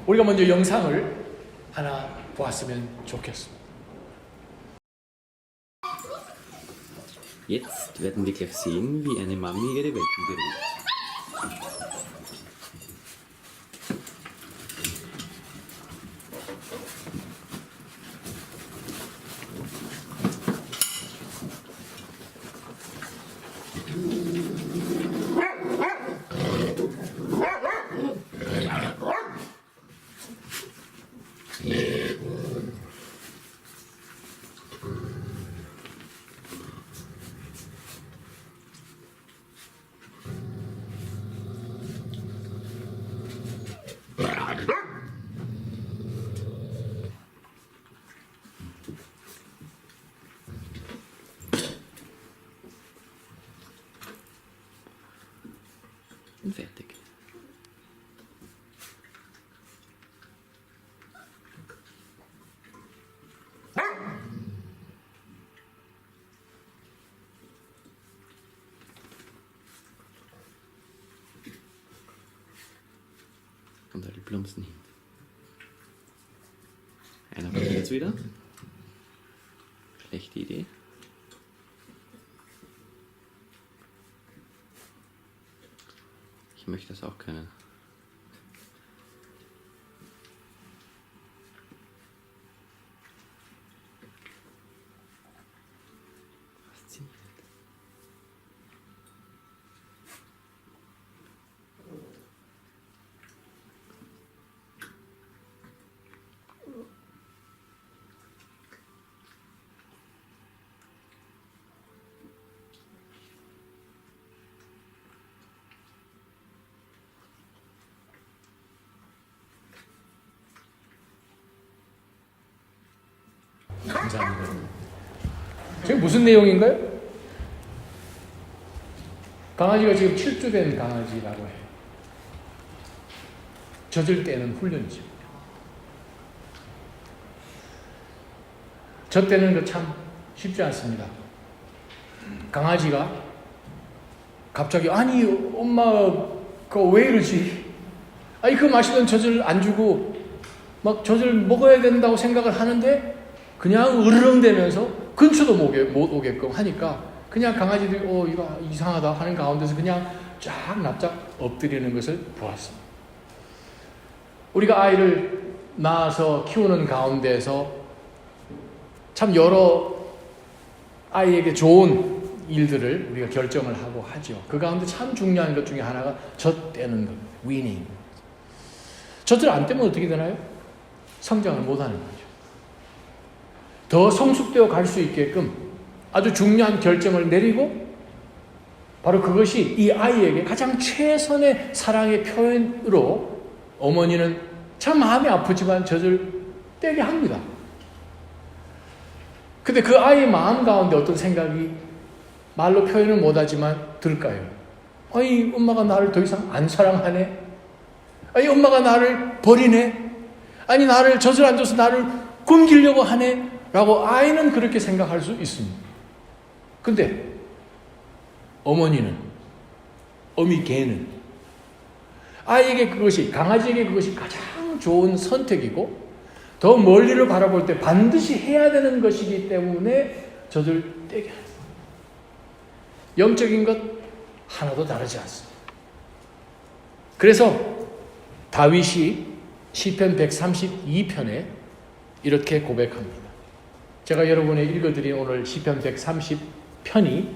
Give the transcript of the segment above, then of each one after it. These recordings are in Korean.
우리가 먼저 영상을 하나 보았으면 좋겠습니다. Jetzt werden wir gleich sehen, wie eine Mami ihre Welpen berührt. Und fertig. Und da die Plumpsen hin. Einer kommt jetzt wieder. Schlechte Idee. Ich möchte das auch können. Faszinierend. 감사합니다. 지금 무슨 내용인가요? 강아지가 지금 7주 된 강아지라고 해요. 젖을 떼는 훈련이죠. 젖 떼는 거 참 쉽지 않습니다. 강아지가 갑자기 아니 엄마가 왜 이러지? 아니 그 맛있는 젖을 안 주고 막 젖을 먹어야 된다고 생각을 하는데 그냥 으르렁대면서 근처도 못 오게끔 하니까 그냥 강아지들이 이거 이상하다 하는 가운데서 그냥 쫙 납작 엎드리는 것을 보았습니다. 우리가 아이를 낳아서 키우는 가운데서 참 여러 아이에게 좋은 일들을 우리가 결정을 하고 하죠. 그 가운데 참 중요한 것 중에 하나가 젖 떼는 것, 위닝. 젖을 안 떼면 어떻게 되나요? 성장을 못하는 거죠. 더 성숙되어 갈 수 있게끔 아주 중요한 결정을 내리고 바로 그것이 이 아이에게 가장 최선의 사랑의 표현으로 어머니는 참 마음이 아프지만 젖을 떼게 합니다. 근데 그 아이의 마음 가운데 어떤 생각이 말로 표현을 못하지만 들까요? 아니 엄마가 나를 더 이상 안 사랑하네? 아니 엄마가 나를 버리네? 아니 나를 젖을 안 줘서 나를 굶기려고 하네? 라고 아이는 그렇게 생각할 수 있습니다. 근데 어머니는, 어미개는 아이에게 그것이, 강아지에게 그것이 가장 좋은 선택이고 더 멀리를 바라볼 때 반드시 해야 되는 것이기 때문에 젖을 떼게 합니다. 영적인 것 하나도 다르지 않습니다. 그래서 다윗이 시편 132편에 이렇게 고백합니다. 제가 여러분에 읽어드린 오늘 시편 130편이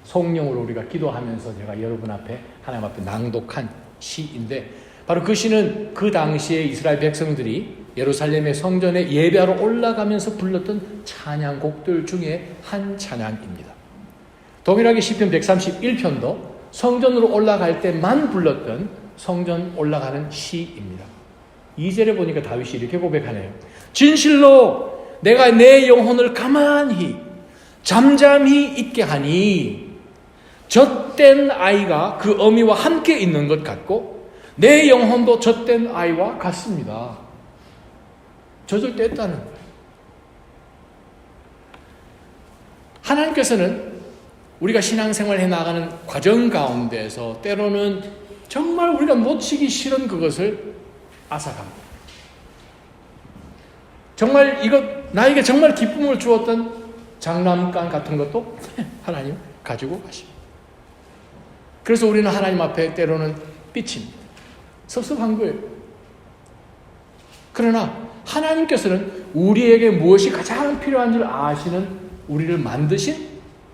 성령으로 우리가 기도하면서 제가 여러분 앞에 하나님 앞에 낭독한 시인데 바로 그 시는 그 당시에 이스라엘 백성들이 예루살렘의 성전에 예배하러 올라가면서 불렀던 찬양곡들 중에 한 찬양입니다. 동일하게 시편 131편도 성전으로 올라갈 때만 불렀던 성전 올라가는 시입니다. 2절에 보니까 다윗이 이렇게 고백하네요. 진실로 내가 내 영혼을 가만히 잠잠히 있게 하니 젖된 아이가 그 어미와 함께 있는 것 같고 내 영혼도 젖된 아이와 같습니다. 젖을 뗐다는 거예요. 하나님께서는 우리가 신앙생활 해나가는 과정 가운데서 때로는 정말 우리가 놓치기 싫은 그것을 앗아갑니다. 정말 이것 나에게 정말 기쁨을 주었던 장난감 같은 것도 하나님 가지고 가십니다. 그래서 우리는 하나님 앞에 때로는 삐칩니다. 섭섭한 거예요. 그러나 하나님께서는 우리에게 무엇이 가장 필요한지를 아시는 우리를 만드신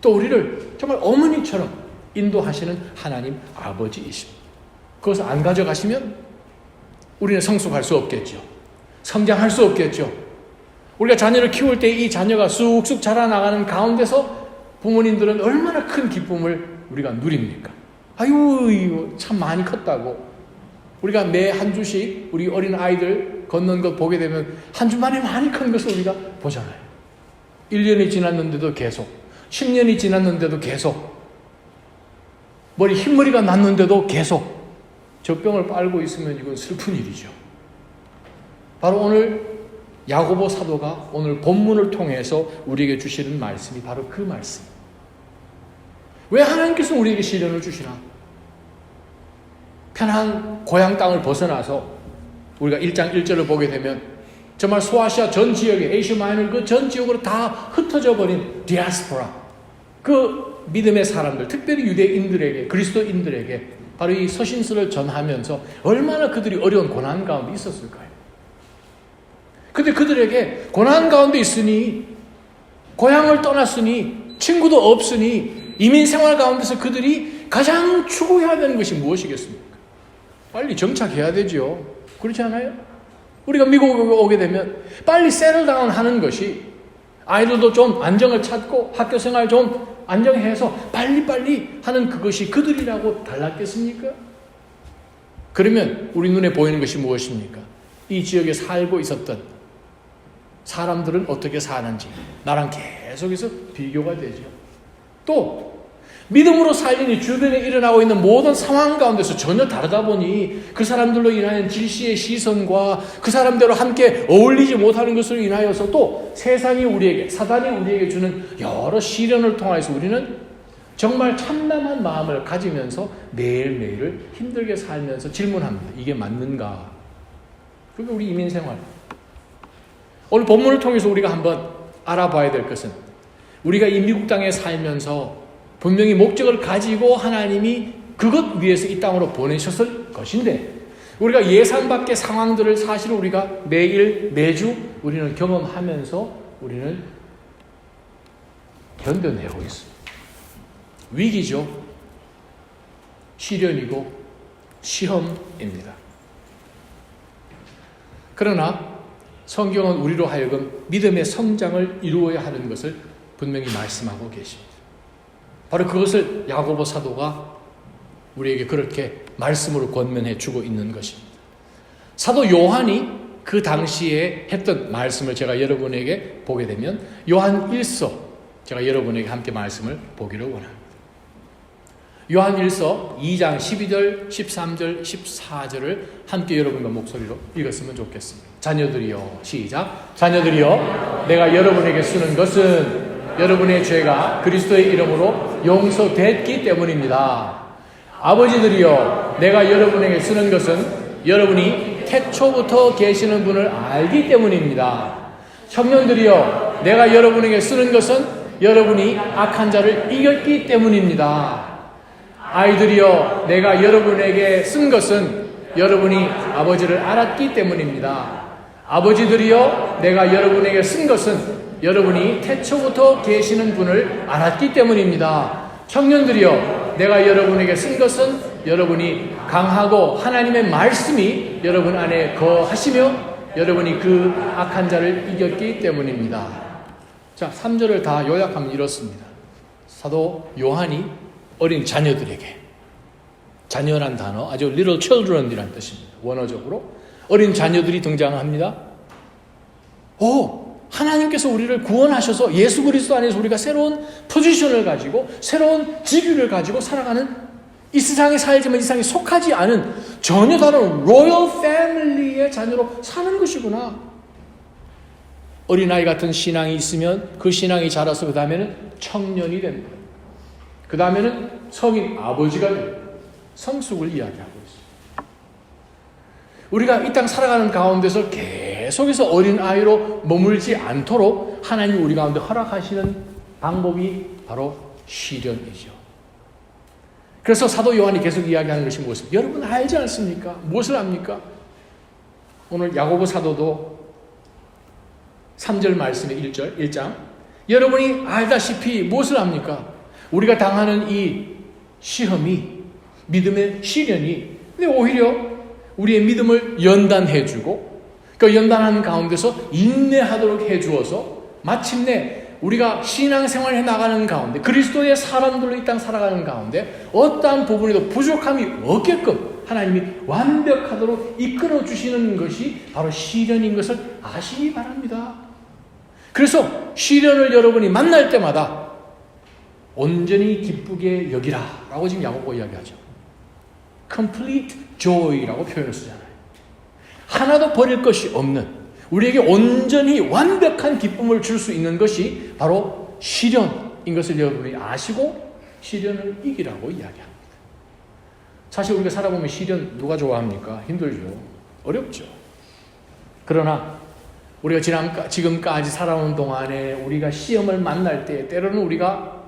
또 우리를 정말 어머니처럼 인도하시는 하나님 아버지이십니다. 그것을 안 가져가시면 우리는 성숙할 수 없겠죠. 성장할 수 없겠죠. 우리가 자녀를 키울 때 이 자녀가 쑥쑥 자라나가는 가운데서 부모님들은 얼마나 큰 기쁨을 우리가 누립니까? 아유, 이거 참 많이 컸다고. 우리가 매 한 주씩 우리 어린 아이들 걷는 것 보게 되면 한 주 만에 많이 큰 것을 우리가 보잖아요. 1년이 지났는데도 계속, 10년이 지났는데도 계속, 흰머리가 났는데도 계속 젖병을 빨고 있으면 이건 슬픈 일이죠. 바로 오늘 야고보 사도가 오늘 본문을 통해서 우리에게 주시는 말씀이 바로 그 말씀. 왜 하나님께서 우리에게 시련을 주시나? 편한 고향 땅을 벗어나서 우리가 1장 1절을 보게 되면 정말 소아시아 전 지역에, 에이시아 마이너 그 전 지역으로 다 흩어져 버린 디아스포라, 그 믿음의 사람들, 특별히 유대인들에게, 그리스도인들에게 바로 이 서신서를 전하면서 얼마나 그들이 어려운 고난 가운데 있었을까요? 근데 그들에게 고난 가운데 있으니, 고향을 떠났으니, 친구도 없으니, 이민 생활 가운데서 그들이 가장 추구해야 되는 것이 무엇이겠습니까? 빨리 정착해야 되죠. 그렇지 않아요? 우리가 미국에 오게 되면 빨리 세틀다운 하는 것이, 아이들도 좀 안정을 찾고 학교 생활 좀 안정해서 빨리빨리 하는 그것이 그들이라고 달랐겠습니까? 그러면 우리 눈에 보이는 것이 무엇입니까? 이 지역에 살고 있었던 사람들은 어떻게 사는지 나랑 계속해서 비교가 되죠. 또 믿음으로 살리니 주변에 일어나고 있는 모든 상황 가운데서 전혀 다르다 보니 그 사람들로 인하여 질시의 시선과 그 사람대로 함께 어울리지 못하는 것으로 인하여서 또 세상이 우리에게, 사단이 우리에게 주는 여러 시련을 통해서 우리는 정말 참담한 마음을 가지면서 매일매일을 힘들게 살면서 질문합니다. 이게 맞는가? 그게 우리 이민생활. 오늘 본문을 통해서 우리가 한번 알아봐야 될 것은, 우리가 이 미국 땅에 살면서 분명히 목적을 가지고 하나님이 그것 위해서 이 땅으로 보내셨을 것인데, 우리가 예상 밖의 상황들을 사실 우리가 매일 매주 우리는 경험하면서 우리는 견뎌내고 있습니다. 위기죠. 시련이고 시험입니다. 그러나 성경은 우리로 하여금 믿음의 성장을 이루어야 하는 것을 분명히 말씀하고 계십니다. 바로 그것을 야고보 사도가 우리에게 그렇게 말씀으로 권면해 주고 있는 것입니다. 사도 요한이 그 당시에 했던 말씀을 제가 여러분에게 보게 되면 요한 1서, 제가 여러분에게 함께 말씀을 보기를 원합니다. 요한 1서 2장 12절, 13절, 14절을 함께 여러분과 목소리로 읽었으면 좋겠습니다. 자녀들이여, 시작. 자녀들이여, 내가 여러분에게 쓰는 것은 여러분의 죄가 그리스도의 이름으로 용서됐기 때문입니다. 아버지들이여, 내가 여러분에게 쓰는 것은 여러분이 태초부터 계시는 분을 알기 때문입니다. 청년들이여, 내가 여러분에게 쓰는 것은 여러분이 악한 자를 이겼기 때문입니다. 아이들이여, 내가 여러분에게 쓴 것은 여러분이 아버지를 알았기 때문입니다. 아버지들이여, 내가 여러분에게 쓴 것은 여러분이 태초부터 계시는 분을 알았기 때문입니다. 청년들이여, 내가 여러분에게 쓴 것은 여러분이 강하고 하나님의 말씀이 여러분 안에 거하시며 여러분이 그 악한 자를 이겼기 때문입니다. 자, 3절을 다 요약하면 이렇습니다. 사도 요한이 어린 자녀들에게, 자녀란 단어 아주 little children이라는 뜻입니다. 원어적으로 어린 자녀들이 등장합니다. 하나님께서 우리를 구원하셔서 예수 그리스도 안에서 우리가 새로운 포지션을 가지고 새로운 직위를 가지고 살아가는, 이 세상에 살지만 이 세상에 속하지 않은 전혀 다른 로열 패밀리의 자녀로 사는 것이구나. 어린아이 같은 신앙이 있으면 그 신앙이 자라서 그 다음에는 청년이 됩니다. 그 다음에는 성인 아버지가 됩니다. 성숙을 이야기하고 있습니다. 우리가 이 땅 살아가는 가운데서 계속 계속해서 어린아이로 머물지 않도록 하나님이 우리 가운데 허락하시는 방법이 바로 시련이죠. 그래서 사도 요한이 계속 이야기하는 것이 무엇입니까? 여러분 알지 않습니까? 무엇을 압니까? 오늘 야고보 사도도 3절 말씀의 1장 여러분이 알다시피 무엇을 압니까? 우리가 당하는 이 시험이 믿음의 시련이 근데 오히려 우리의 믿음을 연단해주고 그 연단하는 가운데서 인내하도록 해주어서 마침내 우리가 신앙생활을 해나가는 가운데 그리스도의 사람들로 이 땅 살아가는 가운데 어떠한 부분에도 부족함이 없게끔 하나님이 완벽하도록 이끌어 주시는 것이 바로 시련인 것을 아시기 바랍니다. 그래서 시련을 여러분이 만날 때마다 온전히 기쁘게 여기라 라고 지금 야고보 이야기하죠. complete joy라고 표현을 쓰잖아요. 하나도 버릴 것이 없는 우리에게 온전히 완벽한 기쁨을 줄 수 있는 것이 바로 시련인 것을 여러분이 아시고 시련을 이기라고 이야기합니다. 사실 우리가 살아보면 시련 누가 좋아합니까? 힘들죠. 어렵죠. 그러나 우리가 지금까지 살아오는 동안에 우리가 시험을 만날 때 때로는 우리가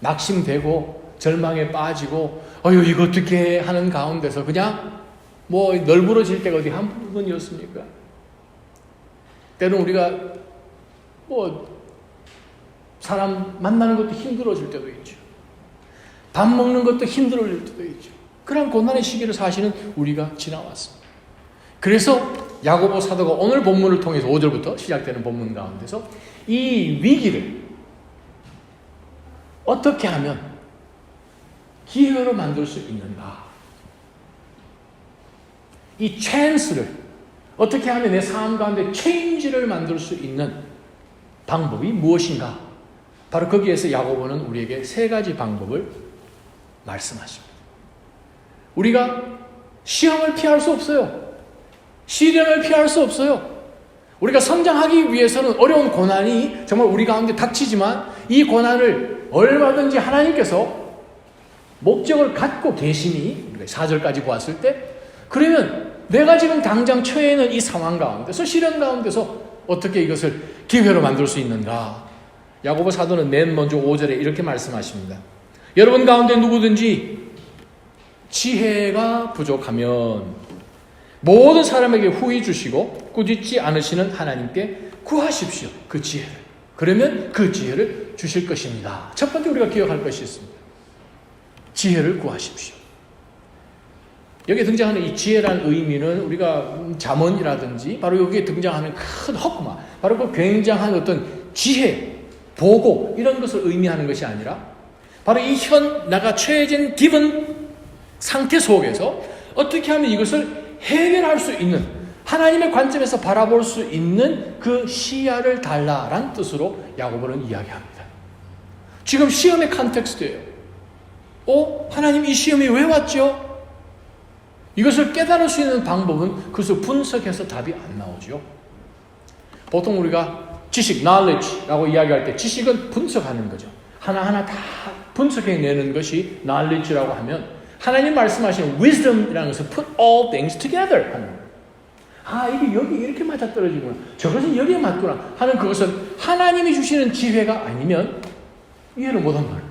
낙심되고 절망에 빠지고 이거 어떻게 하는 가운데서 그냥 뭐 널브러질 때가 어디 한 부분이었습니까? 때로는 우리가 뭐 사람 만나는 것도 힘들어질 때도 있죠. 밥 먹는 것도 힘들어질 때도 있죠. 그런 고난의 시기를 사실은 우리가 지나왔습니다. 그래서 야고보 사도가 오늘 본문을 통해서 5절부터 시작되는 본문 가운데서 이 위기를 어떻게 하면 기회로 만들 수 있는가? 이 찬스를 어떻게 하면 내 삶 가운데 체인지를 만들 수 있는 방법이 무엇인가? 바로 거기에서 야고보는 우리에게 세 가지 방법을 말씀하십니다. 우리가 시험을 피할 수 없어요. 시련을 피할 수 없어요. 우리가 성장하기 위해서는 어려운 고난이 정말 우리 가운데 닥치지만 이 고난을 얼마든지 하나님께서 목적을 갖고 계시니 4절까지 보았을 때 그러면 내가 지금 당장 처해 있는 이 상황 가운데서 시련 가운데서 어떻게 이것을 기회로 만들 수 있는가? 야고보 사도는 맨 먼저 5절에 이렇게 말씀하십니다. 여러분 가운데 누구든지 지혜가 부족하면 모든 사람에게 후히 주시고 꾸짖지 않으시는 하나님께 구하십시오. 그 지혜를. 그러면 그 지혜를 주실 것입니다. 첫 번째 우리가 기억할 것이 있습니다. 지혜를 구하십시오. 여기에 등장하는 이 지혜라는 의미는 우리가 잠언이라든지 바로 여기에 등장하는 큰 헛구마, 바로 그 굉장한 어떤 지혜, 보고 이런 것을 의미하는 것이 아니라 바로 이 내가 처해진 기분 상태 속에서 어떻게 하면 이것을 해결할 수 있는 하나님의 관점에서 바라볼 수 있는 그 시야를 달라라는 뜻으로 야고보는 이야기합니다. 지금 시험의 컨텍스트예요. 하나님 이 시험이 왜 왔죠? 이것을 깨달을 수 있는 방법은 그것을 분석해서 답이 안 나오죠. 보통 우리가 지식, knowledge라고 이야기할 때 지식은 분석하는 거죠. 하나하나 다 분석해내는 것이 knowledge라고 하면 하나님 말씀하시는 wisdom이라는 것은 put all things together 하는 거예요. 이게 여기 이렇게 맞아떨어지구나. 저것은 여기에 맞구나 하는 그것은 하나님이 주시는 지혜가 아니면 이해를 못한 거예요.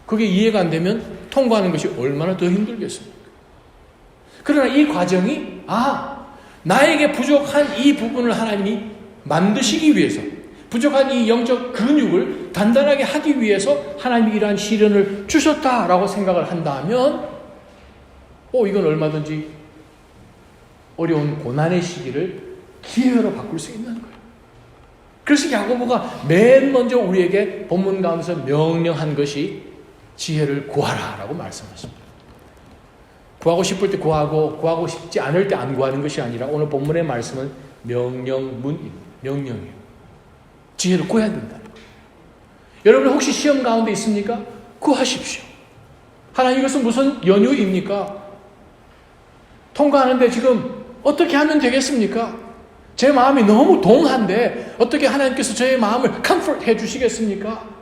그게 이해가 안 되면 통과하는 것이 얼마나 더 힘들겠습니까? 그러나 이 과정이 나에게 부족한 이 부분을 하나님이 만드시기 위해서 부족한 이 영적 근육을 단단하게 하기 위해서 하나님이 이러한 시련을 주셨다라고 생각을 한다면 이건 얼마든지 어려운 고난의 시기를 기회로 바꿀 수 있는 거예요. 그래서 야고보가 맨 먼저 우리에게 본문 가운데서 명령한 것이 지혜를 구하라라고 말씀하십니다. 구하고 싶을 때 구하고 싶지 않을 때 안 구하는 것이 아니라 오늘 본문의 말씀은 명령이에요. 지혜를 구해야 된다는 거예요. 여러분 혹시 시험 가운데 있습니까? 구하십시오. 하나님 이것은 무슨 연유입니까? 통과하는데 지금 어떻게 하면 되겠습니까? 제 마음이 너무 동한데 어떻게 하나님께서 저의 마음을 컴포트 해주시겠습니까?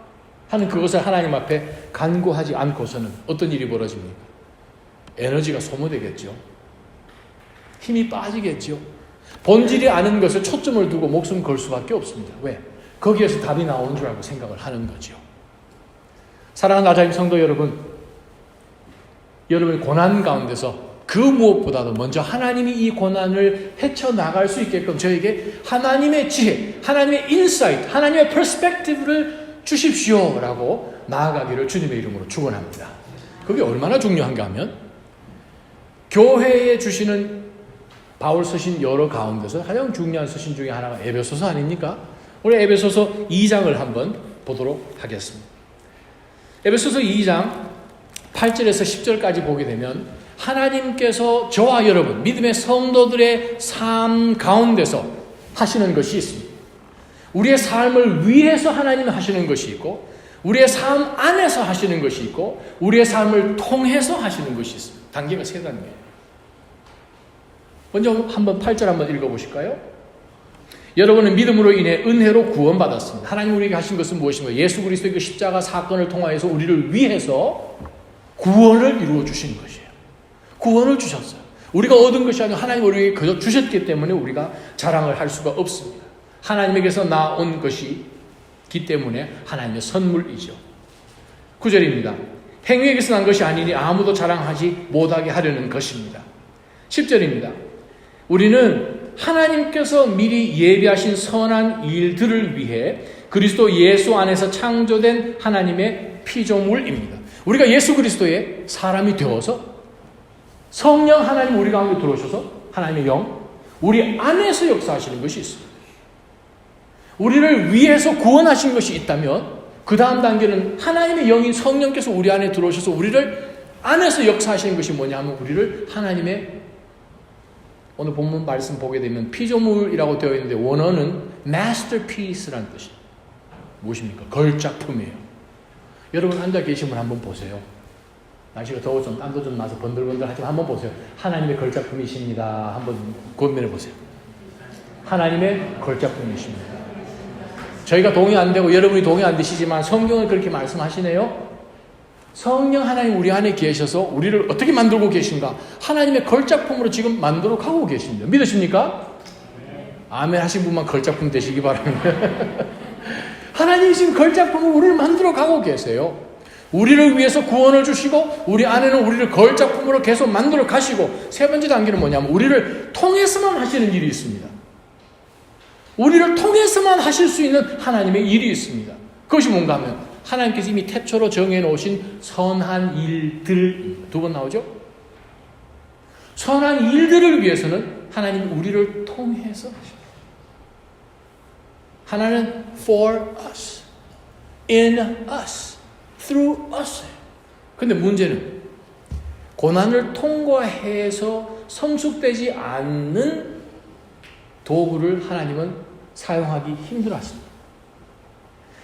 하는 그것을 하나님 앞에 간구하지 않고서는 어떤 일이 벌어집니까? 에너지가 소모되겠죠. 힘이 빠지겠죠. 본질이 아는 것에 초점을 두고 목숨 걸 수밖에 없습니다. 왜? 거기에서 답이 나오는 줄 알고 생각을 하는 거죠. 사랑하는 나자임 성도 여러분, 여러분의 고난 가운데서 그 무엇보다도 먼저 하나님이 이 고난을 헤쳐나갈 수 있게끔 저에게 하나님의 지혜, 하나님의 인사이트, 하나님의 퍼스펙티브를 주십시오라고 나아가기를 주님의 이름으로 축원합니다. 그게 얼마나 중요한가 하면 교회에 주시는 바울 서신 여러 가운데서 가장 중요한 서신 중에 하나가 에베소서 아닙니까? 우리 에베소서 2장을 한번 보도록 하겠습니다. 에베소서 2장 8절에서 10절까지 보게 되면 하나님께서 저와 여러분 믿음의 성도들의 삶 가운데서 하시는 것이 있습니다. 우리의 삶을 위해서 하나님이 하시는 것이 있고 우리의 삶 안에서 하시는 것이 있고 우리의 삶을 통해서 하시는 것이 있습니다. 단계가 세 단계예요. 먼저 한번 8절 한번 읽어보실까요? 여러분은 믿음으로 인해 은혜로 구원받았습니다. 하나님 우리에게 하신 것은 무엇인가요? 예수 그리스도의 그 십자가 사건을 통하여서 우리를 위해서 구원을 이루어 주신 것이에요. 구원을 주셨어요. 우리가 얻은 것이 아니라 하나님 우리에게 그저 주셨기 때문에 우리가 자랑을 할 수가 없습니다. 하나님에게서 나온 것이기 때문에 하나님의 선물이죠. 9절입니다. 행위에게서 난 것이 아니니 아무도 자랑하지 못하게 하려는 것입니다. 10절입니다. 우리는 하나님께서 미리 예비하신 선한 일들을 위해 그리스도 예수 안에서 창조된 하나님의 피조물입니다. 우리가 예수 그리스도의 사람이 되어서 성령 하나님 우리 가운데 들어오셔서 하나님의 영 우리 안에서 역사하시는 것이 있습니다. 우리를 위해서 구원하신 것이 있다면 그 다음 단계는 하나님의 영인 성령께서 우리 안에 들어오셔서 우리를 안에서 역사하시는 것이 뭐냐면 우리를 하나님의 오늘 본문 말씀 보게 되면 피조물이라고 되어 있는데 원어는 masterpiece라는 뜻이에요. 무엇입니까? 걸작품이에요. 여러분 앉아 계신 분 한번 보세요. 날씨가 더워 좀 땀도 좀 나서 번들번들 하지만 한번 보세요. 하나님의 걸작품이십니다. 한번 권면해 보세요. 하나님의 걸작품이십니다. 저희가 동의 안 되고 여러분이 동의 안 되시지만 성경은 그렇게 말씀하시네요. 성령 하나님 우리 안에 계셔서 우리를 어떻게 만들고 계신가? 하나님의 걸작품으로 지금 만들어 가고 계십니다. 믿으십니까? 아멘 하신 분만 걸작품 되시기 바랍니다. 하나님이 지금 걸작품으로 우리를 만들어 가고 계세요. 우리를 위해서 구원을 주시고 우리 안에는 우리를 걸작품으로 계속 만들어 가시고 세 번째 단계는 뭐냐면 우리를 통해서만 하시는 일이 있습니다. 우리를 통해서만 하실 수 있는 하나님의 일이 있습니다. 그것이 뭔가 하면 하나님께서 이미 태초로 정해놓으신 선한 일들 두 번 나오죠? 선한 일들을 위해서는 하나님이 우리를 통해서 하십니다. 하나는 for us, in us, through us. 근데 문제는 고난을 통과해서 성숙되지 않는 도구를 하나님은 사용하기 힘들어하십니다.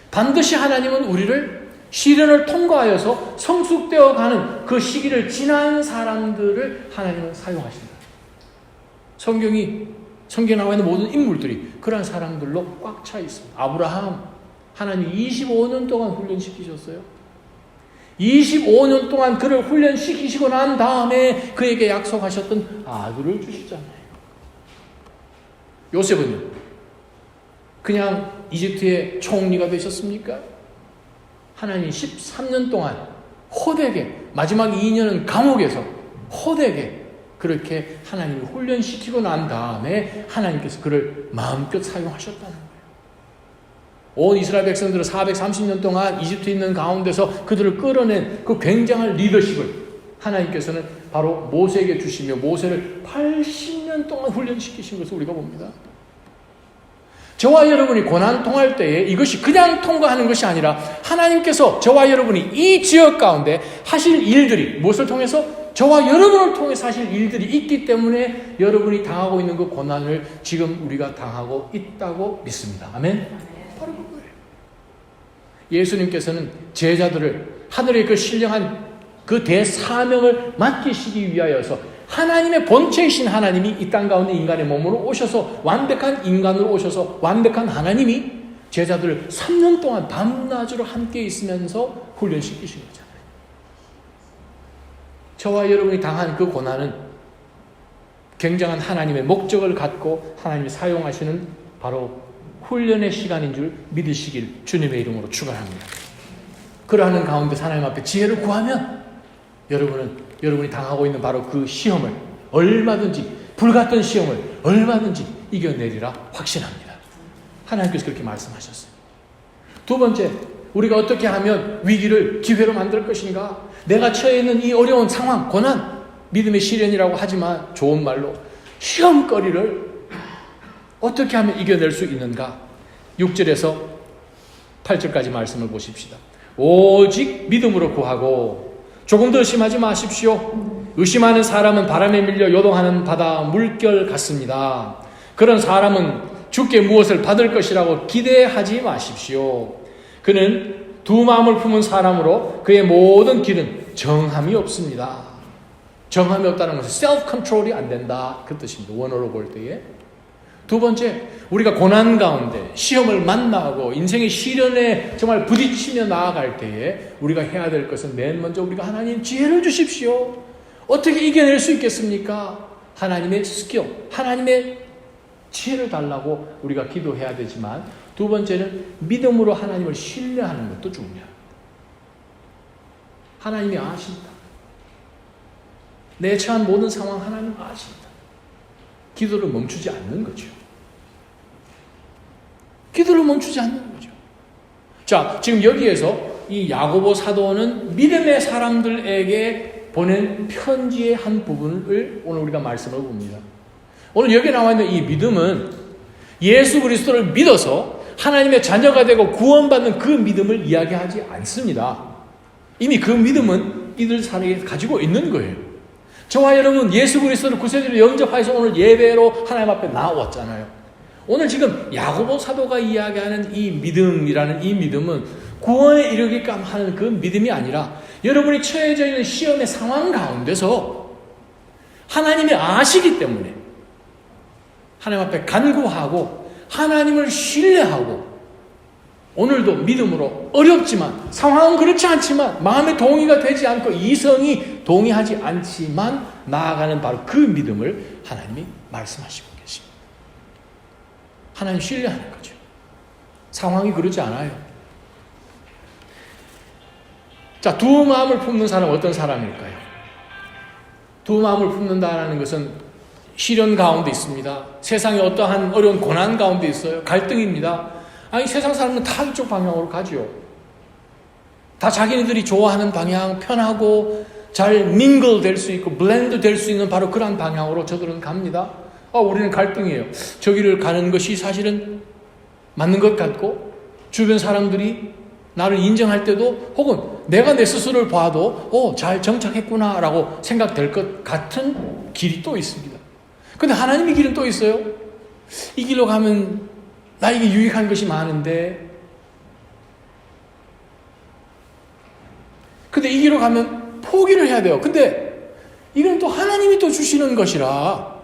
반드시 하나님은 우리를 시련을 통과하여서 성숙되어 가는 그 시기를 지난 사람들을 하나님은 사용하십니다. 성경에 나와 있는 모든 인물들이 그런 사람들로 꽉 차 있습니다. 아브라함, 하나님 25년 동안 훈련시키셨어요. 25년 동안 그를 훈련시키시고 난 다음에 그에게 약속하셨던 아들을 주시잖아요. 요셉은요? 그냥 이집트의 총리가 되셨습니까? 하나님 13년 동안 호되게 마지막 2년은 감옥에서 호되게 그렇게 하나님이 훈련시키고 난 다음에 하나님께서 그를 마음껏 사용하셨다는 거예요. 온 이스라엘 백성들은 430년 동안 이집트에 있는 가운데서 그들을 끌어낸 그 굉장한 리더십을 하나님께서는 바로 모세에게 주시며 모세를 80년 동안 훈련시키신 것을 우리가 봅니다. 저와 여러분이 고난 통할 때에 이것이 그냥 통과하는 것이 아니라 하나님께서 저와 여러분이 이 지역 가운데 하실 일들이 무엇을 통해서? 저와 여러분을 통해서 하실 일들이 있기 때문에 여러분이 당하고 있는 그 고난을 지금 우리가 당하고 있다고 믿습니다. 아멘? 바로 그거예요. 예수님께서는 제자들을 하늘의 그 신령한 그 대사명을 맡기시기 위하여서 하나님의 본체이신 하나님이 이 땅 가운데 인간의 몸으로 오셔서 완벽한 인간으로 오셔서 완벽한 하나님이 제자들을 3년 동안 밤낮으로 함께 있으면서 훈련시키신 거잖아요. 저와 여러분이 당한 그 고난은 굉장한 하나님의 목적을 갖고 하나님이 사용하시는 바로 훈련의 시간인 줄 믿으시길 주님의 이름으로 축원합니다. 그러하는 가운데 하나님 앞에 지혜를 구하면 여러분이 당하고 있는 바로 그 시험을 얼마든지, 불같은 시험을 얼마든지 이겨내리라 확신합니다. 하나님께서 그렇게 말씀하셨어요. 두 번째, 우리가 어떻게 하면 위기를 기회로 만들 것인가? 내가 처해 있는 이 어려운 상황, 고난, 믿음의 시련이라고 하지만 좋은 말로 시험거리를 어떻게 하면 이겨낼 수 있는가? 6절에서 8절까지 말씀을 보십시다. 오직 믿음으로 구하고 조금 더 의심하지 마십시오. 의심하는 사람은 바람에 밀려 요동하는 바다 물결 같습니다. 그런 사람은 주께 무엇을 받을 것이라고 기대하지 마십시오. 그는 두 마음을 품은 사람으로 그의 모든 길은 정함이 없습니다. 정함이 없다는 것은 self control이 안 된다, 그 뜻입니다. 원어로 볼 때에. 두 번째, 우리가 고난 가운데 시험을 만나고 인생의 시련에 정말 부딪히며 나아갈 때에 우리가 해야 될 것은 맨 먼저 우리가 하나님 지혜를 주십시오. 어떻게 이겨낼 수 있겠습니까? 하나님의 스킬, 하나님의 지혜를 달라고 우리가 기도해야 되지만, 두 번째는 믿음으로 하나님을 신뢰하는 것도 중요합니다. 하나님이 아신다. 내 처한 모든 상황 하나님 아신다. 기도를 멈추지 않는 거죠. 기도를 멈추지 않는 거죠. 자, 지금 여기에서 이 야고보 사도는 믿음의 사람들에게 보낸 편지의 한 부분을 오늘 우리가 말씀을 봅니다. 오늘 여기 나와 있는 이 믿음은 예수 그리스도를 믿어서 하나님의 자녀가 되고 구원받는 그 믿음을 이야기하지 않습니다. 이미 그 믿음은 이들 사이에 가지고 있는 거예요. 저와 여러분 예수 그리스도를 구세주로 영접하여서 오늘 예배로 하나님 앞에 나왔잖아요. 오늘 지금 야고보 사도가 이야기하는 이 믿음이라는 이 믿음은 구원에 이르기까지 하는 그 믿음이 아니라 여러분이 처해져 있는 시험의 상황 가운데서 하나님이 아시기 때문에 하나님 앞에 간구하고 하나님을 신뢰하고 오늘도 믿음으로 어렵지만 상황은 그렇지 않지만 마음의 동의가 되지 않고 이성이 동의하지 않지만 나아가는 바로 그 믿음을 하나님이 말씀하시고 계십니다. 하나님 신뢰하는 거죠. 상황이 그렇지 않아요. 자, 두 마음을 품는 사람은 어떤 사람일까요? 두 마음을 품는다는 것은 시련 가운데 있습니다. 세상에 어떠한 어려운 고난 가운데 있어요. 갈등입니다. 아니, 세상 사람은 다 이쪽 방향으로 가죠. 다 자기네들이 좋아하는 방향, 편하고 잘 mingle 될 수 있고 블렌드 될 수 있는 바로 그런 방향으로 저들은 갑니다. 우리는 갈등이에요. 저기를 가는 것이 사실은 맞는 것 같고 주변 사람들이 나를 인정할 때도 혹은 내가 내 스스로를 봐도 잘 정착했구나 라고 생각될 것 같은 길이 또 있습니다. 근데 하나님의 길은 또 있어요. 이 길로 가면 나에게 유익한 것이 많은데, 근데 이 길로 가면 포기를 해야 돼요. 근데 이건 또 하나님이 또 주시는 것이라,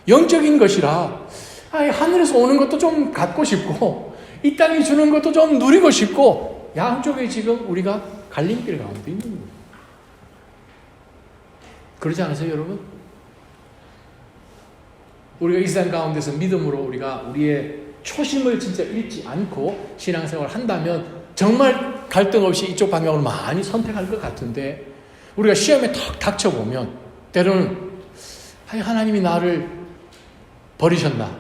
영적인 것이라, 하늘에서 오는 것도 좀 갖고 싶고 이 땅이 주는 것도 좀 누리고 싶고, 양쪽에 지금 우리가 갈림길 가운데 있는 거예요. 그러지 않으세요, 여러분? 우리가 이 세상 가운데서 믿음으로 우리가 우리의 초심을 진짜 잃지 않고 신앙생활을 한다면 정말 갈등 없이 이쪽 방향으로 많이 선택할 것 같은데, 우리가 시험에 탁 닥쳐보면 때로는 하나님이 나를 버리셨나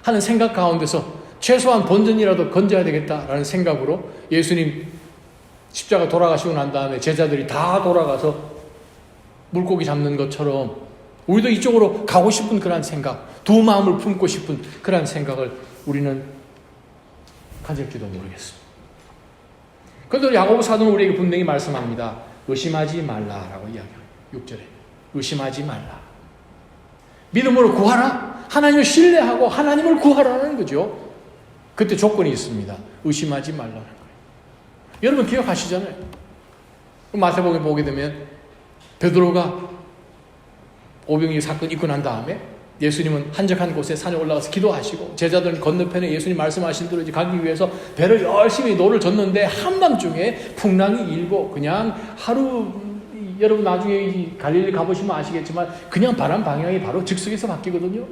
하는 생각 가운데서 최소한 본전이라도 건져야 되겠다라는 생각으로 예수님 십자가 돌아가시고 난 다음에 제자들이 다 돌아가서 물고기 잡는 것처럼 우리도 이쪽으로 가고 싶은 그런 생각, 두 마음을 품고 싶은 그런 생각을 우리는 가질지도 모르겠습니다. 그런데 야고보 사도는 우리에게 분명히 말씀합니다. 의심하지 말라라고 이야기합니다. 6절에 의심하지 말라. 믿음으로 구하라. 하나님을 신뢰하고 하나님을 구하라는 거죠. 그때 조건이 있습니다. 의심하지 말라는 거예요. 여러분 기억하시잖아요. 마태복음 보게 되면 베드로가 오병이어 사건 있고 난 다음에 예수님은 한적한 곳에 산에 올라가서 기도하시고 제자들은 건너편에 예수님 말씀하신 대로 이제 가기 위해서 배를 열심히 노를 젓는데 한밤중에 풍랑이 일고 그냥 하루 여러분 나중에 이 갈릴리 가보시면 아시겠지만 그냥 바람 방향이 바로 즉석에서 바뀌거든요.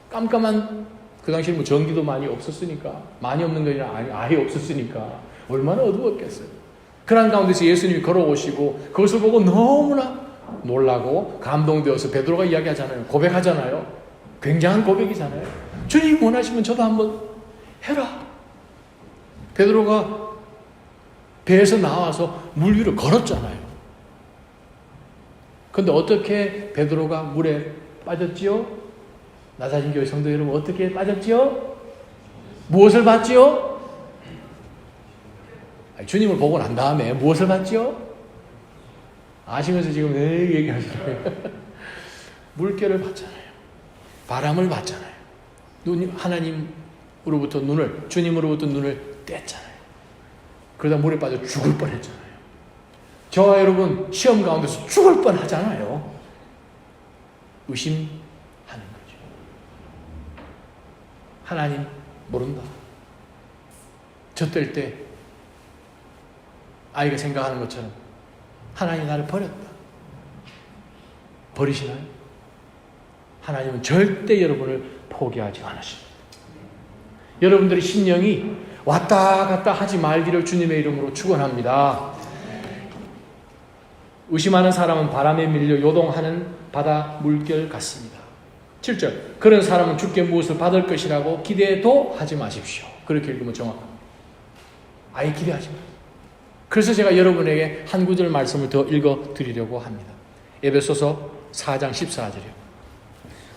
깜깜한, 그 당시에 뭐 전기도 많이 없었으니까, 많이 없는 게 아니라 아예 없었으니까 얼마나 어두웠겠어요. 그런 가운데서 예수님이 걸어오시고 그것을 보고 너무나 놀라고 감동되어서 베드로가 이야기하잖아요. 고백하잖아요. 굉장한 고백이잖아요. 주님 원하시면 저도 한번 해라. 베드로가 배에서 나와서 물 위로 걸었잖아요. 그런데 어떻게 베드로가 물에 빠졌지요? 나사진교회 성도 여러분, 어떻게 빠졌지요? 무엇을 봤지요? 주님을 보고 난 다음에 무엇을 봤지요? 아시면서 지금 늘 얘기하시네요. 물결을 봤잖아요. 바람을 봤잖아요. 하나님으로부터 눈을, 주님으로부터 눈을 뗐잖아요. 그러다 물에 빠져 죽을 뻔했잖아요. 저와 여러분 시험 가운데서 죽을 뻔하잖아요. 의심하는 거죠. 하나님 모른다. 젖될 때 아이가 생각하는 것처럼 하나님 나를 버렸다. 버리시나요? 하나님은 절대 여러분을 포기하지 않으십니다. 여러분들의 심령이 왔다 갔다 하지 말기를 주님의 이름으로 축원합니다. 의심하는 사람은 바람에 밀려 요동하는 바다 물결 같습니다. 7절, 그런 사람은 주께 무엇을 받을 것이라고 기대도 하지 마십시오. 그렇게 읽으면 정확합니다. 아예 기대하지 마세요. 그래서 제가 여러분에게 한 구절 말씀을 더 읽어드리려고 합니다. 에베소서 4장 14절이요.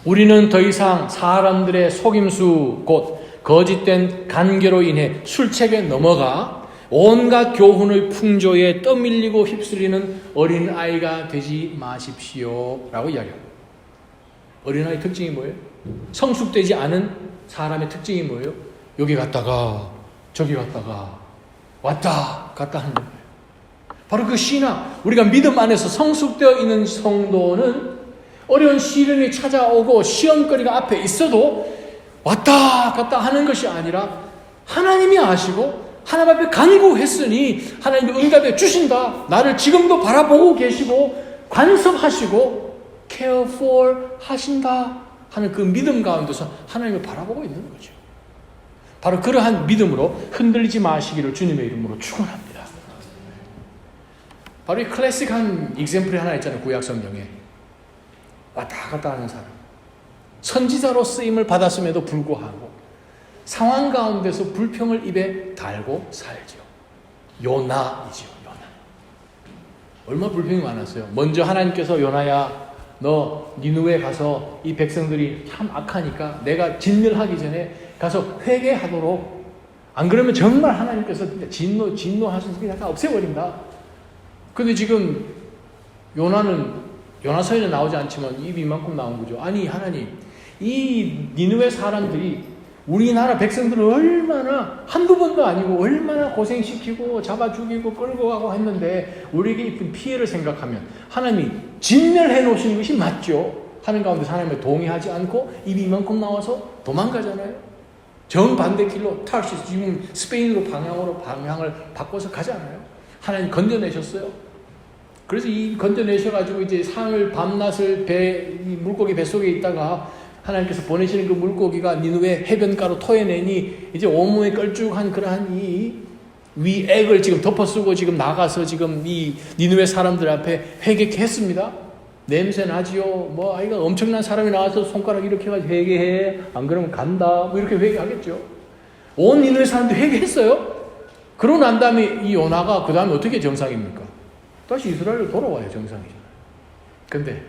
우리는 더 이상 사람들의 속임수 곧 거짓된 간계로 인해 술책에 넘어가 온갖 교훈의 풍조에 떠밀리고 휩쓸리는 어린아이가 되지 마십시오 라고 이야기합니다. 어린아이 특징이 뭐예요? 성숙되지 않은 사람의 특징이 뭐예요? 여기 갔다가 저기 갔다가 왔다 갔다 하는 거예요. 바로 그 신앙, 우리가 믿음 안에서 성숙되어 있는 성도는 어려운 시련이 찾아오고 시험거리가 앞에 있어도 왔다 갔다 하는 것이 아니라 하나님이 아시고 하나님 앞에 간구했으니 하나님이 응답해 주신다. 나를 지금도 바라보고 계시고 관섭하시고 care for 하신다 하는 그 믿음 가운데서 하나님을 바라보고 있는 거죠. 바로 그러한 믿음으로 흔들리지 마시기를 주님의 이름으로 축원합니다. 바로 이 클래식한 example이 하나 있잖아요. 구약 성경에 왔다 갔다 하는 사람, 선지자로 쓰임을 받았음에도 불구하고 상황 가운데서 불평을 입에 달고 살죠. 요나이죠. 요나. 얼마나 불평이 많았어요. 먼저 하나님께서 요나야 너 니느웨 가서 이 백성들이 참 악하니까 내가 진멸하기 전에 가서 회개하도록, 안 그러면 정말 하나님께서 진노하셔서 그냥 다 없애버린다. 근데 지금 요나는 요나서에는 나오지 않지만 입이 이만큼 나온 거죠. 아니 하나님, 이 니느웨 사람들이 우리나라 백성들을 얼마나 한두 번도 아니고 얼마나 고생시키고 잡아 죽이고 끌고 가고 했는데 우리에게 입은 피해를 생각하면 하나님이 진멸해 놓으시는 것이 맞죠. 하는 가운데 하나님을 동의하지 않고 입이 이만큼 나와서 도망가잖아요. 정반대 길로 타르시스, 지금 스페인으로 방향을 바꿔서 가잖아요. 하나님 건져내셨어요. 그래서 이 건져내셔가지고 이제 상을 밤낮을 물고기 뱃속에 있다가 하나님께서 보내시는 그 물고기가 니느웨 해변가로 토해내니 이제 온몸에 걸쭉한 그러한 이 위액을 지금 덮어쓰고 지금 나가서 지금 이 니느웨 사람들 앞에 회개케 했습니다. 냄새 나지요. 뭐 아이가 엄청난 사람이 나와서 손가락 이렇게 해가지고 회개해. 안 그러면 간다. 뭐 이렇게 회개하겠죠. 온 니느웨 사람들이 회개했어요. 그러고 난 다음에 이 요나가 그 다음에 어떻게 정상입니까? 다시 이스라엘로 돌아와요. 정상이잖아요. 근데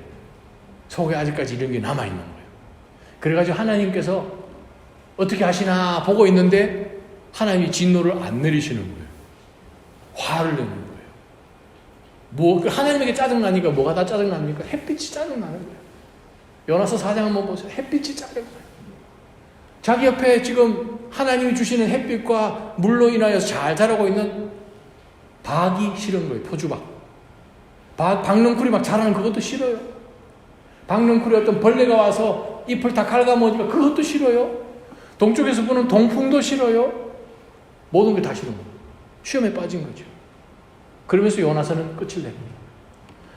속에 아직까지 이런 게 남아있는 거예요. 그래가지고 하나님께서 어떻게 하시나 보고 있는데 하나님이 진노를 안 내리시는 거예요. 화를 내는 거예요. 하나님에게 짜증나니까 뭐가 다 짜증납니까? 햇빛이 짜증나는 거예요. 요나서 4장 한번 보세요. 햇빛이 짜증나요. 자기 옆에 지금 하나님이 주시는 햇빛과 물로 인하여서 잘 자라고 있는 박이 싫은 거예요. 포주박. 박넝쿨이 막 자라는 그것도 싫어요. 박넝쿨이 어떤 벌레가 와서 잎을 다 갉아먹으니까 그것도 싫어요. 동쪽에서 부는 동풍도 싫어요. 모든 게 다 싫은 거예요. 시험에 빠진 거죠. 그러면서 요나서는 끝을 냅니다.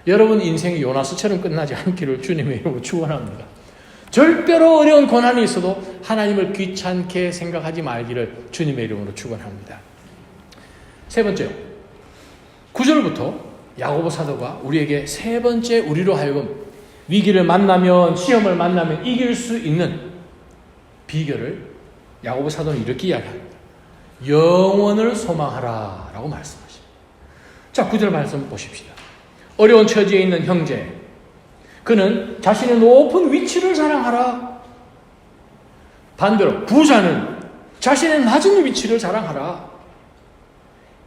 여러분 인생이 요나스처럼 끝나지 않기를 주님의 이름으로 축원합니다. 절대로 어려운 고난이 있어도 하나님을 귀찮게 생각하지 말기를 주님의 이름으로 축원합니다. 세 번째요. 9절부터 야고보 사도가 우리에게 세 번째 우리로 하여금 위기를 만나면, 시험을 만나면 이길 수 있는 비결을 야고보 사도는 이렇게 이야기합니다. 영원을 소망하라 라고 말씀하십니다. 자, 9절 말씀 보십시다. 어려운 처지에 있는 형제, 그는 자신의 높은 위치를 자랑하라. 반대로 부자는 자신의 낮은 위치를 자랑하라.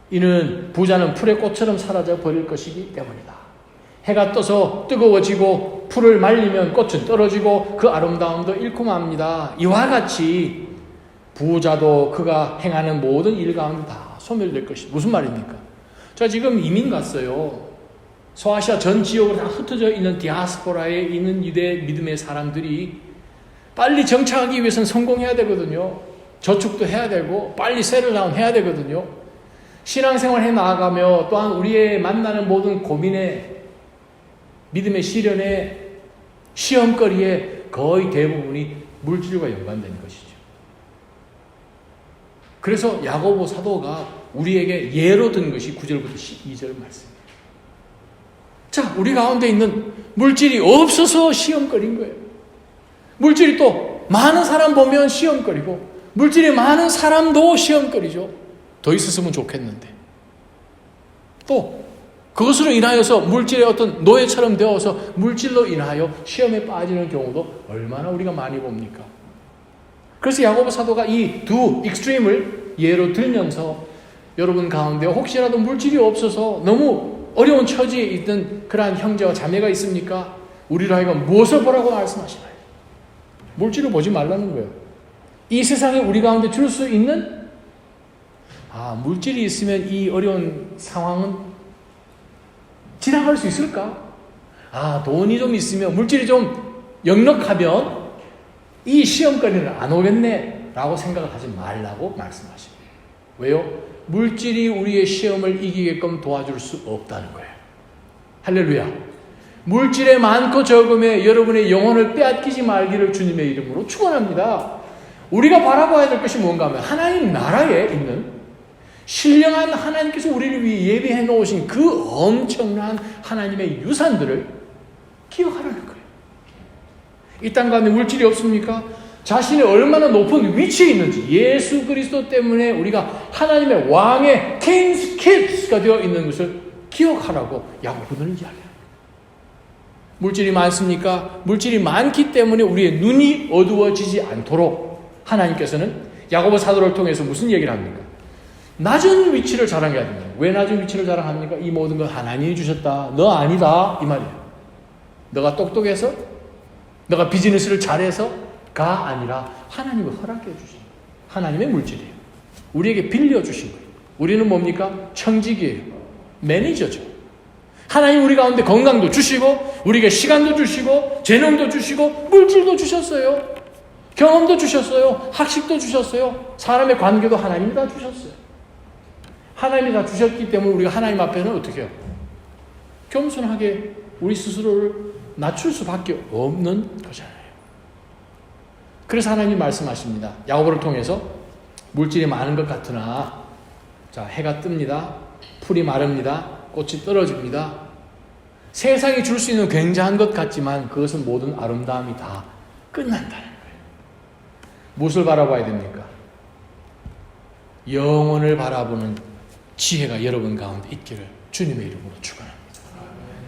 이는 부자는 풀의 꽃처럼 사라져 버릴 것이기 때문이다. 해가 떠서 뜨거워지고 풀을 말리면 꽃은 떨어지고 그 아름다움도 잃고 맙니다. 이와 같이 부자도 그가 행하는 모든 일 가운데 다 소멸될 것이. 무슨 말입니까? 저 지금 이민 갔어요. 소아시아 전 지역으로 다 흩어져 있는 디아스포라에 있는 유대 믿음의 사람들이 빨리 정착하기 위해서는 성공해야 되거든요. 저축도 해야 되고 빨리 세틀다운 해야 되거든요. 신앙생활 해 나아가며 또한 우리의 만나는 모든 고민에, 믿음의 시련에, 시험거리에 거의 대부분이 물질과 연관된 것이죠. 그래서 야고보 사도가 우리에게 예로 든 것이 9절부터 12절 말씀입니다. 자, 우리 가운데 있는 물질이 없어서 시험거리인 거예요. 물질이 또 많은 사람 보면 시험거리고, 물질이 많은 사람도 시험거리죠. 더 있었으면 좋겠는데. 또 그것으로 인하여서 물질의 어떤 노예처럼 되어서 물질로 인하여 시험에 빠지는 경우도 얼마나 우리가 많이 봅니까? 그래서 야고보 사도가 이 두 익스트림을 예로 들면서 여러분 가운데 혹시라도 물질이 없어서 너무 어려운 처지에 있던 그러한 형제와 자매가 있습니까? 우리로 하여금 무엇을 보라고 말씀하시나요? 물질을 보지 말라는 거예요. 이 세상에 우리 가운데 줄 수 있는 물질이 있으면 이 어려운 상황은 지나갈 수 있을까? 돈이 좀 있으면, 물질이 좀 역력하면 이 시험거리는 안 오겠네 라고 생각을 하지 말라고 말씀하십니다. 왜요? 물질이 우리의 시험을 이기게끔 도와줄 수 없다는 거예요. 할렐루야. 물질의 많고 적음에 여러분의 영혼을 빼앗기지 말기를 주님의 이름으로 축원합니다. 우리가 바라봐야 될 것이 뭔가 하면 하나님 나라에 있는 신령한 하나님께서 우리를 위해 예비해 놓으신 그 엄청난 하나님의 유산들을 기억하라는 거예요. 이 땅 가운데 물질이 없습니까? 자신이 얼마나 높은 위치에 있는지, 예수 그리스도 때문에 우리가 하나님의 왕의 King's Kids가 되어 있는 것을 기억하라고 야고보는 이야기합니다. 물질이 많습니까? 물질이 많기 때문에 우리의 눈이 어두워지지 않도록 하나님께서는 야고보 사도를 통해서 무슨 얘기를 합니까? 낮은 위치를 자랑해야 됩니다. 왜 낮은 위치를 자랑합니까? 이 모든 건 하나님이 주셨다. 너 아니다. 이 말이에요. 너가 똑똑해서, 너가 비즈니스를 잘해서가 아니라 하나님을 허락해 주신 하나님의 물질이에요. 우리에게 빌려주신 거예요. 우리는 뭡니까? 청직이에요. 매니저죠. 하나님 우리 가운데 건강도 주시고, 우리에게 시간도 주시고, 재능도 주시고, 물질도 주셨어요. 경험도 주셨어요. 학식도 주셨어요. 사람의 관계도 하나님이 다 주셨어요. 하나님이 다 주셨기 때문에 우리가 하나님 앞에는 어떻게 해요? 겸손하게 우리 스스로를 낮출 수밖에 없는 거잖아요. 그래서 하나님이 말씀하십니다. 야고보를 통해서 물질이 많은 것 같으나, 자, 해가 뜹니다. 풀이 마릅니다. 꽃이 떨어집니다. 세상이 줄 수 있는 굉장한 것 같지만 그것은 모든 아름다움이 다 끝난다는 거예요. 무엇을 바라봐야 됩니까? 영혼을 바라보는 지혜가 여러분 가운데 있기를 주님의 이름으로 축원합니다.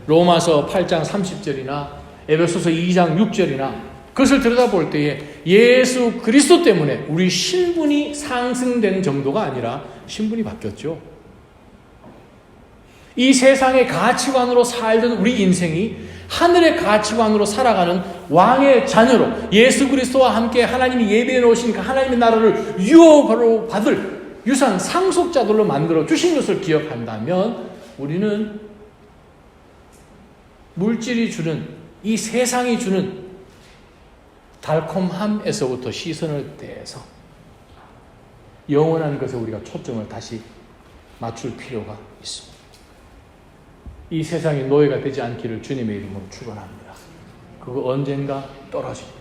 로마서 8장 30절이나 에베소서 2장 6절이나 그것을 들여다볼 때에 예수 그리스도 때문에 우리 신분이 상승된 정도가 아니라 신분이 바뀌었죠. 이 세상의 가치관으로 살던 우리 인생이 하늘의 가치관으로 살아가는 왕의 자녀로 예수 그리스도와 함께 하나님이 예비해 놓으신 그 하나님의 나라를 유업으로 받을 유산 상속자들로 만들어 주신 것을 기억한다면 우리는 물질이 주는, 이 세상이 주는 달콤함에서부터 시선을 떼서 영원한 것에 우리가 초점을 다시 맞출 필요가 있습니다. 이 세상의 노예가 되지 않기를 주님의 이름으로 축원합니다. 그거 언젠가 떨어집니다.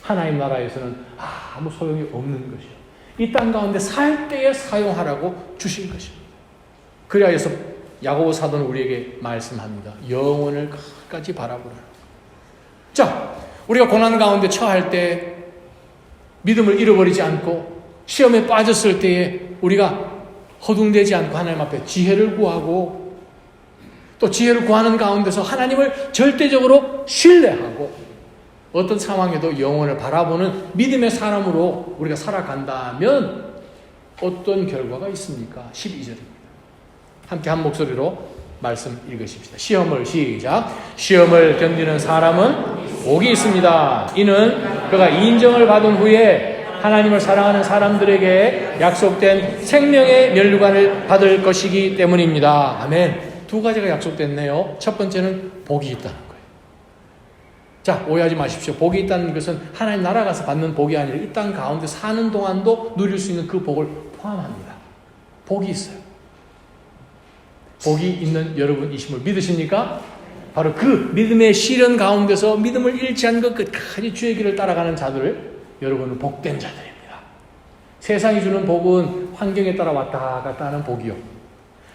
하나님 나라에서는 아무 소용이 없는 것이요. 이 땅 가운데 살 때에 사용하라고 주신 것입니다. 그리하여서 야고보 사도는 우리에게 말씀합니다. 영혼을 끝까지 바라보라. 자, 우리가 고난 가운데 처할 때 믿음을 잃어버리지 않고 시험에 빠졌을 때에 우리가 허둥대지 않고 하나님 앞에 지혜를 구하고 또 지혜를 구하는 가운데서 하나님을 절대적으로 신뢰하고 어떤 상황에도 영혼을 바라보는 믿음의 사람으로 우리가 살아간다면 어떤 결과가 있습니까? 12절입니다. 함께 한 목소리로 말씀 읽으십시다. 시험을 시작. 시험을 견디는 사람은 복이 있습니다. 이는 그가 인정을 받은 후에 하나님을 사랑하는 사람들에게 약속된 생명의 면류관을 받을 것이기 때문입니다. 아멘. 두 가지가 약속됐네요. 첫 번째는 복이 있다는 거예요. 자, 오해하지 마십시오. 복이 있다는 것은 하나님 나라 가서 받는 복이 아니라 이 땅 가운데 사는 동안도 누릴 수 있는 그 복을 포함합니다. 복이 있어요. 복이 있는 여러분이심을 믿으십니까? 바로 그 믿음의 시련 가운데서 믿음을 잃지 않은 것 끝까지 주의 길을 따라가는 자들을 여러분은 복된 자들입니다. 세상이 주는 복은 환경에 따라 왔다 갔다 하는 복이요.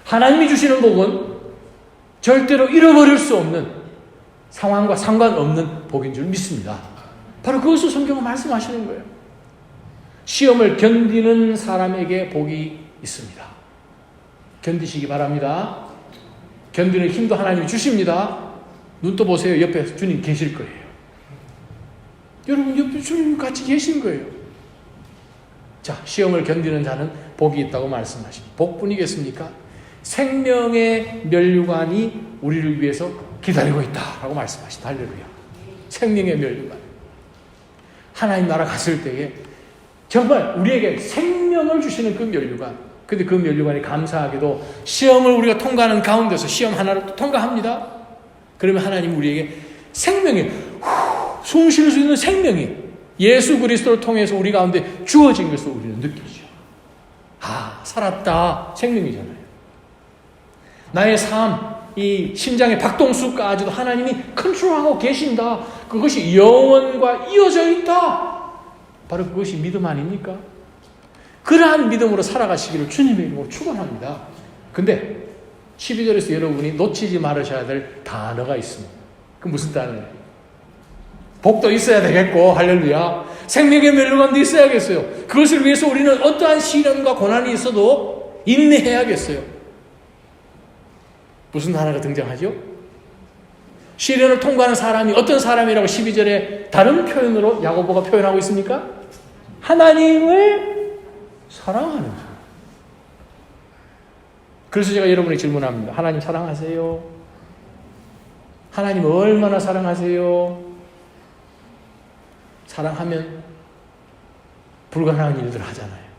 하나님이 주시는 복은 절대로 잃어버릴 수 없는 상황과 상관없는 복인 줄 믿습니다. 바로 그것을 성경은 말씀하시는 거예요. 시험을 견디는 사람에게 복이 있습니다. 견디시기 바랍니다. 견디는 힘도 하나님이 주십니다. 눈 떠 보세요. 옆에 주님 계실 거예요. 여러분 옆에 주님 같이 계신 거예요. 자, 시험을 견디는 자는 복이 있다고 말씀하십니다. 복뿐이겠습니까? 생명의 면류관이 우리를 위해서 기다리고 있다라고 말씀하십니다. 할렐루야. 생명의 면류관. 하나님 나라 갔을 때에 정말 우리에게 생명을 주시는 그 면류관. 근데 그 면류관이 감사하게도 시험을 우리가 통과하는 가운데서 시험 하나를 또 통과합니다. 그러면 하나님 우리에게 생명이 숨 쉴 수 있는 생명이 예수 그리스도를 통해서 우리 가운데 주어진 것을 우리는 느끼죠. 아, 살았다. 생명이잖아요. 나의 삶, 이 심장의 박동수까지도 하나님이 컨트롤하고 계신다. 그것이 영원과 이어져 있다. 바로 그것이 믿음 아닙니까? 그러한 믿음으로 살아가시기를 주님의 이름으로 축원합니다. 근데 12절에서 여러분이 놓치지 말으셔야 될 단어가 있습니다. 그 무슨 단어예요? 복도 있어야 되겠고, 할렐루야. 생명의 면류관도 있어야겠어요. 그것을 위해서 우리는 어떠한 시련과 고난이 있어도 인내해야겠어요. 무슨 단어가 등장하죠? 시련을 통과하는 사람이 어떤 사람이라고 12절에 다른 표현으로 야고보가 표현하고 있습니까? 하나님을 사랑하는 사람. 그래서 제가 여러분에게 질문합니다. 하나님 사랑하세요? 하나님 얼마나 사랑하세요? 사랑하면 불가능한 일들을 하잖아요.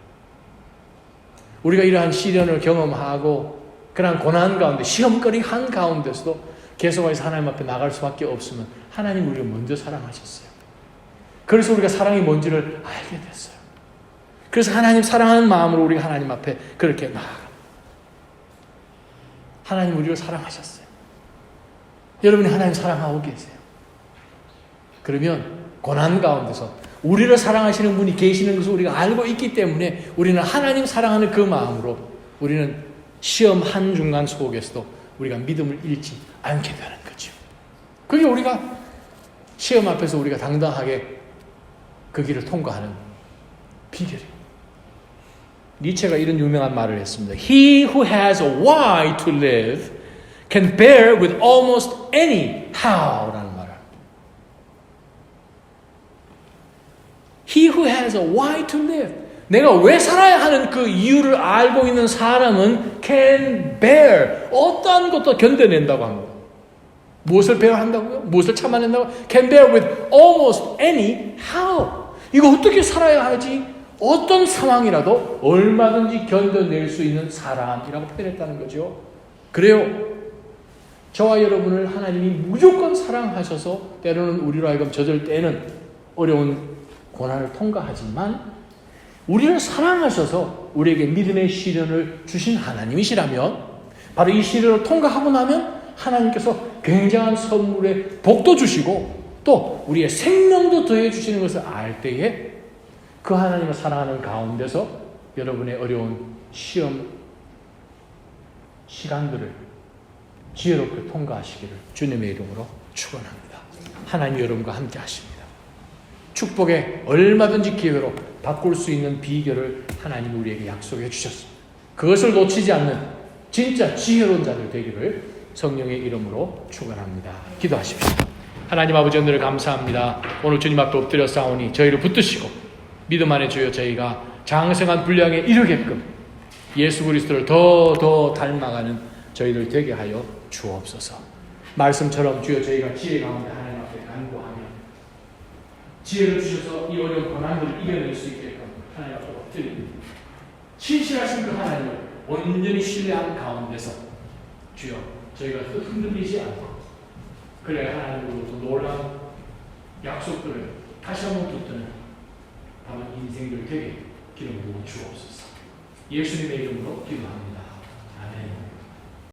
우리가 이러한 시련을 경험하고 그러한 고난 가운데 시험거리 한 가운데서도 계속해서 하나님 앞에 나갈 수밖에 없으면 하나님 우리를 먼저 사랑하셨어요. 그래서 우리가 사랑이 뭔지를 알게 됐어요. 그래서 하나님 사랑하는 마음으로 우리가 하나님 앞에 그렇게 나아갑니다. 하나님 우리를 사랑하셨어요. 여러분이 하나님 사랑하고 계세요. 그러면 고난 가운데서 우리를 사랑하시는 분이 계시는 것을 우리가 알고 있기 때문에 우리는 하나님 사랑하는 그 마음으로 우리는 시험 한중간 속에서도 우리가 믿음을 잃지 않게 되는 거죠. 그게 우리가 시험 앞에서 우리가 당당하게 그 길을 통과하는 비결이에요. 니체가 이런 유명한 말을 했습니다. He who has a why to live can bear with almost any how라는 말을. He who has a why to live. 내가 왜 살아야 하는 그 이유를 알고 있는 사람은 can bear. 어떠한 것도 견뎌낸다고 합니다. 무엇을 배워한다고요? 무엇을 참아낸다고? Can bear with almost any how. 이거 어떻게 살아야 하지? 어떤 상황이라도 얼마든지 견뎌낼 수 있는 사람이라고 표현했다는 거죠. 그래요. 저와 여러분을 하나님이 무조건 사랑하셔서 때로는 우리로 하여금 젖을 때는 어려운 고난을 통과하지만 우리를 사랑하셔서 우리에게 믿음의 시련을 주신 하나님이시라면 바로 이 시련을 통과하고 나면 하나님께서 굉장한 선물의 복도 주시고 또 우리의 생명도 더해 주시는 것을 알 때에 그 하나님을 사랑하는 가운데서 여러분의 어려운 시험 시간들을 지혜롭게 통과하시기를 주님의 이름으로 축원합니다. 하나님 여러분과 함께 하십니다. 축복에 얼마든지 기회로 바꿀 수 있는 비결을 하나님이 우리에게 약속해 주셨습니다. 그것을 놓치지 않는 진짜 지혜로운 자들 되기를 성령의 이름으로 축원합니다. 기도하십시오. 하나님 아버지 오늘 감사합니다. 오늘 주님 앞에 엎드려 싸우니 저희를 붙드시고 믿음 안에 주여 저희가 장성한 분량에 이르게끔 예수 그리스도를 더 닮아가는 저희들 되게 하여 주옵소서. 말씀처럼 주여 저희가 지혜 가운데 하나님 앞에 간구하며 지혜를 주셔서 이 어려운 고난들을 이겨낼 수 있게끔 하나님 앞에 엎드립니다. 신실하신 그 하나님을 온전히 신뢰한 가운데서 주여 저희가 흔들리지 않고 그래 하나님으로부터 놀라운 약속들을 다시 한번 붙드는 다른 인생들 되게 기름 부어 주옵소서. 예수님의 이름으로 기도합니다.